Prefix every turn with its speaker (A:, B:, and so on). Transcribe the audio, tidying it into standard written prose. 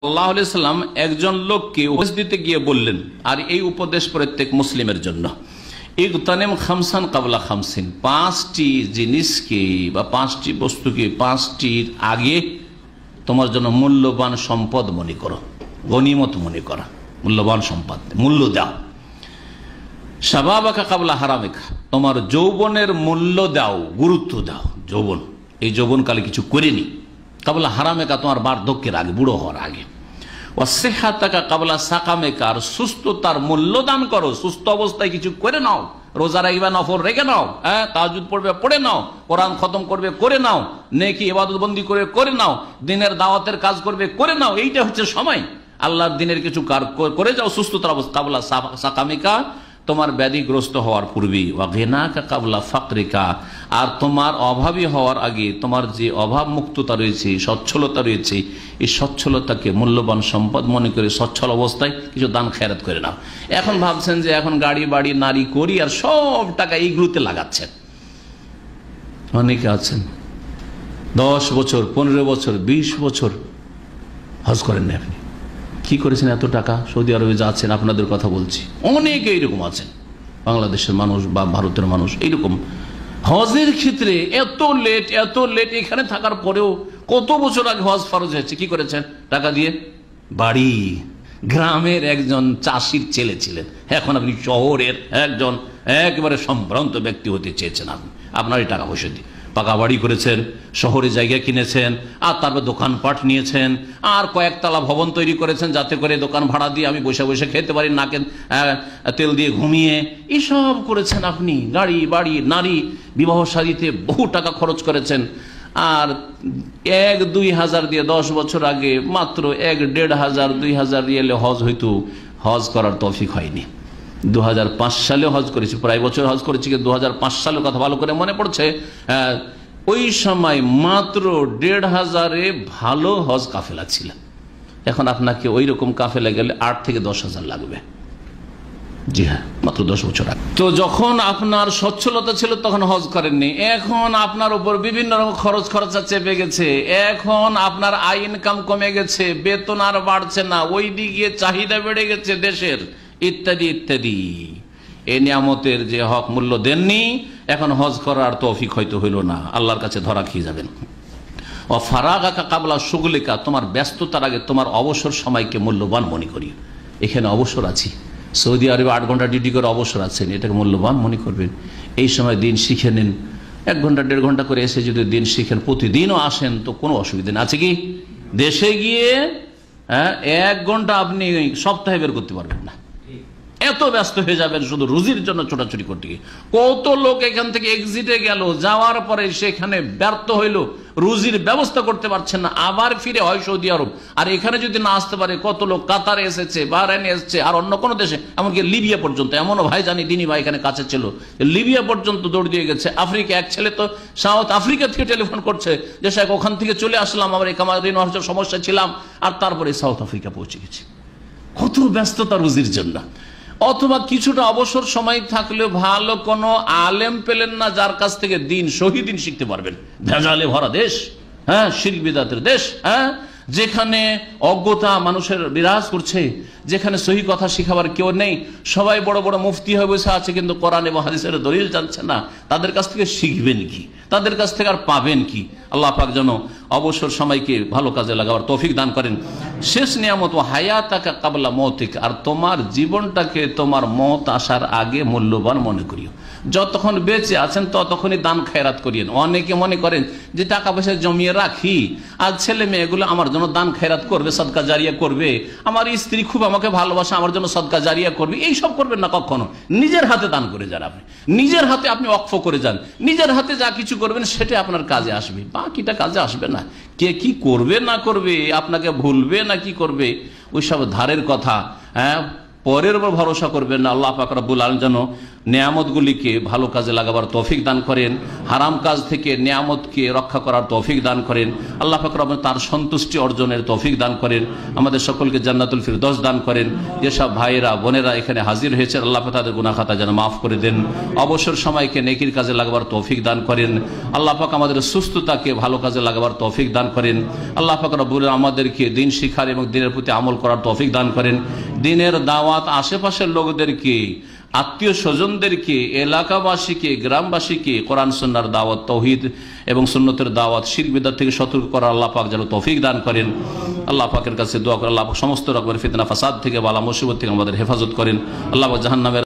A: সাল্লাল্লাহু আলাইহি সাল্লাম একজন লোককে উপদেশ দিতে গিয়ে বললেন, আর এই উপদেশ প্রত্যেক মুসলিমের জন্য, ইগতানিম খামসান কাবলা খামসিন, পাঁচটি জিনিসকে বা পাঁচটি বস্তুকে পাঁচটির আগে তোমার জন্য মূল্যবান সম্পদ মনে করো, গনিমত মনে করা, মূল্যবান সম্পদ মূল্য দাও। শাবাবাকা কাবলা হারামিকা, তোমার যৌবনের মূল্য দাও, গুরুত্ব দাও। যৌবন, এই যৌবনকালে কিছু করেনি, কাবলা হারামেকা, তোমার বার্ধক্যের আগে, বুড়ো হওয়ার আগে। ওয়াসিহাতাকা কাবলা সাকামেকা, আর সুস্থতার মূল্য দান করো, সুস্থ অবস্থায় কিছু করে নাও। রোজা রাখবে, নফল রেখে নাও, তাহাজ্জুদ পড়বে পড়ে নাও, কোরআন খতম করবে করে নাও, নেকি ইবাদত বন্দি করে নাও, দিনের দাওয়াতের কাজ করবে করে নাও। এইটা হচ্ছে সময়, আল্লাহর দিনের কিছু কাজ করে যাও সুস্থতার অবস্থা। কাবলা সাকামিকা, তোমার ব্যাধিগ্রস্ত হওয়ার পূর্বে। ওয়াগিনাকা কাবলা ফাকরিকা, আর তোমার অভাবী হওয়ার আগে তোমার যে অভাব মুক্ততা রয়েছে, সচ্ছলতা রয়েছে, এই সচ্ছলতাকে মূল্যবান সম্পদ মনে করে সচ্ছল অবস্থায় কিছু দান খেরাত করে নাও। এখন ভাবছেন যে এখন গাড়ি বাড়ি নারী করি আর সব টাকা এইগুলোতে লাগাচ্ছেন। অনেকে আছেন 10 বছর 15 বছর 20 বছর হজ করেন না। আপনি কি করেছেন এত টাকা? সৌদি আরবে যাচ্ছেন, আপনাদের কথা বলছি, অনেকে এইরকম আছেন, বাংলাদেশের মানুষ বা ভারতের মানুষ এইরকম। হজের ক্ষেত্রে এত লেট এখানে থাকার পরেও কত বছর আগে হজ ফরজ হয়েছে, কি করেছেন টাকা দিয়ে? বাড়ি, গ্রামের একজন চাষির ছেলে ছিলেন, এখন আপনি শহরের একজন একেবারে সম্ভ্রান্ত ব্যক্তি হতে চেয়েছেন। আপনার এই টাকা পয়সা দিয়ে পাকা বাড়ি করেছেন, শহরে জায়গা কিনেছেন, আর তারপর দোকানপাট নিয়েছেন, আর কয়েকতলা ভবন তৈরি করেছেন যাতে করে দোকান ভাড়া দিয়ে আমি বসে বসে খেতে পারি, নাকে তেল দিয়ে ঘুমিয়ে, এসব করেছেন আপনি। গাড়ি বাড়ি নারী, বিবাহ শাদীতে বহু টাকা খরচ করেছেন। আর 1-2 হাজার দিয়ে 10 বছর আগে মাত্র 1-1.5 হাজার 2 হাজার রিয়ালে হজ হইতো, হজ করার তৌফিক হয়নি। 2005 সালে হজ করেছি, প্রায় বছর হজ করেছি, 2005 সালের কথা ভালো করে মনে পড়ছে। ওই সময় মাত্র 1.5 হাজারে ভালো হজ কাফেলা ছিল। এখন আপনাকে ওই রকম কাফেলা গেলে 8 থেকে 10 হাজার লাগবে। জি হ্যাঁ, মাত্র 10 বছর আগে। তো যখন আপনার সচ্ছলতা ছিল তখন হজ করেননি, এখন আপনার উপর বিভিন্ন রকম খরচা চেপে গেছে, এখন আপনার আয় ইনকাম কমে গেছে, বেতন আর বাড়ছে না, ওই দিকে চাহিদা বেড়ে গেছে দেশের, ইত্যাদি ইত্যাদি। এই নিয়ামতের যে হক মূল্য দেননি, এখন হজ করার তৌফিক হয়তো হইল না, আল্লাহর কাছে ধরা খেয়ে যাবেন। ও ফারাগাকা কাবলা শুগলিকা, তোমার ব্যস্ততার আগে তোমার অবসর সময়কে মূল্যবান মনে করি। এখানে অবসর আছি, সৌদি আরবে 8 ঘন্টা ডিউটি করে অবসর আছেন, এটাকে মূল্যবান মনে করবেন। এই সময় দিন শিখে নিন, 1 ঘন্টা 1.5 ঘন্টা করে এসে যদি দিন শিখেন, প্রতিদিনও আসেন, তো কোনো অসুবিধা নেই। আছে কি? দেশে গিয়ে 1 ঘন্টা আপনি সপ্তাহে বের করতে পারবেন না, এত ব্যস্ত হয়ে যাবেন শুধু রুজির জন্য ছোটাছুটি করতে গিয়ে। কত লোক এখান থেকে এক্সিটে গেল, যাওয়ার পরে সেখানে ব্যর্থ হইল, রুজির ব্যবস্থা করতে পারছেন না, আবার ফিরে হয় সৌদি আরব। আর এখানে যদি না আসতে পারে, কত লোক কাতারে এসেছে, বাহরাইনে এসেছে, আর অন্য কোনো দেশে, এমনকি লিবিয়া পর্যন্ত। এমনও ভাই জানি, দিনী ভাই এখানে কাছে ছিল, লিবিয়া পর্যন্ত দৌড় দিয়ে গেছে। আফ্রিকা, এক ছেলে তো সাউথ আফ্রিকা থেকে টেলিফোন করছে যে শেখ ওখান থেকে চলে আসলাম, আমার এই কামারিন সমস্যা ছিলাম, আর তারপরে সাউথ আফ্রিকা পৌঁছে গেছে। কত ব্যস্ততা রুজির জন্য। অথবা কিছুটা অবসর সময় থাকলেও ভালো কোনো আলেম পেলেন না যার কাছ থেকে দিন শহীদিন শিখতে পারবেন। ভেজালে ভরা দেশ, শিরক বিদআতের দেশ, যেখানে অজ্ঞতা মানুষের বিরাজ করছে, যেখানে সহি কথা শিখাবার কেউ নেই, সবাই বড় বড় মুফতি হয়ে বসে আছে, কিন্তু কোরআন এবং হাদিসের দলিল জানছে না। তাদের কাছ থেকে শিখবেন কি? তাদের কাছ থেকে আর পাবেন কি? আল্লাহ পাক যেন অবসর সময়কে ভালো কাজে লাগাবার তৌফিক দান করেন। শেষ নিয়ামত হায়াতাকা কাবলা মৌতিক, আর তোমার জীবনটাকে তোমার মত আসার আগে মূল্যবান মনে করিও। যতক্ষণ বেঁচে আছেন ততক্ষণই দান খেরাত করিয়েন। অনেকে মনে করেন যে টাকা পয়সা জমিয়ে রাখি, আর ছেলে মেয়েগুলো আমার জন্য দান খেরাত করবে, সদকা জারিয়া করবে, আমার স্ত্রী খুব আমাকে ভালোবাসে, আমার জন্য সদকা জারিয়া করবে, এইসব করবেন না কখনো। নিজের হাতে দান করে যান, আপনি নিজের হাতে আপনি ওয়াকফ করে যান, নিজের হাতে যা কিছু করবেন সেটা আপনার কাজে আসবে, বাকিটা কাজে আসবে না। কে কি করবে না করবে, আপনাকে ভুলবে না কি করবে, ওইসব ধারের কথা, পরের উপর ভরসা করবেন না। আল্লাহ পাক রব্বুল আলামিন যেন নিয়ামতগুলিকে ভালো কাজে লাগাবার তৌফিক দান করেন, হারাম কাজ থেকে নিয়ামতকে রক্ষা করার তৌফিক দান করেন। আল্লাহ পাক রব্বুল তার সন্তুষ্টি অর্জনের তৌফিক দান করেন। আমাদের সকলকে জান্নাতুল ফিরদৌস দান করেন। যেসব ভাইয়েরা বোনেরা এখানে হাজির হয়েছে আল্লাহ পাক তাদের গুনাহ খাতা যেন মাফ করে দেন। অবসর সময়কে নেকির কাজে লাগাবার তৌফিক দান করেন। আল্লাহ পাক আমাদের সুস্থতাকে ভালো কাজে লাগাবার তৌফিক দান করেন। আল্লাহ পাক রব্বুল আমাদেরকে দিন শিখার এবং দিনের প্রতি আমল করার তৌফিক দান করেন। দিনের দাওয়াত আশেপাশের লোকদেরকে, আত্মীয় স্বজনদেরকে, এলাকাবাসীকে, গ্রামবাসীকে কোরআন সুন্নাহর দাওয়াত, তৌহিদ এবং সুন্নতের দাওয়াত, শিরক বিদআত থেকে সতর্ক করার আল্লাহ পাক যেন তৌফিক দান করেন। আল্লাহ পাকের কাছে দোয়া করে আল্লাহ পাক সমস্ত রকমের ফিতনা ফাসাদ থেকে, বালা মুসিবত থেকে আমাদের হেফাজত করেন। আল্লাহ পাক জাহান্নামের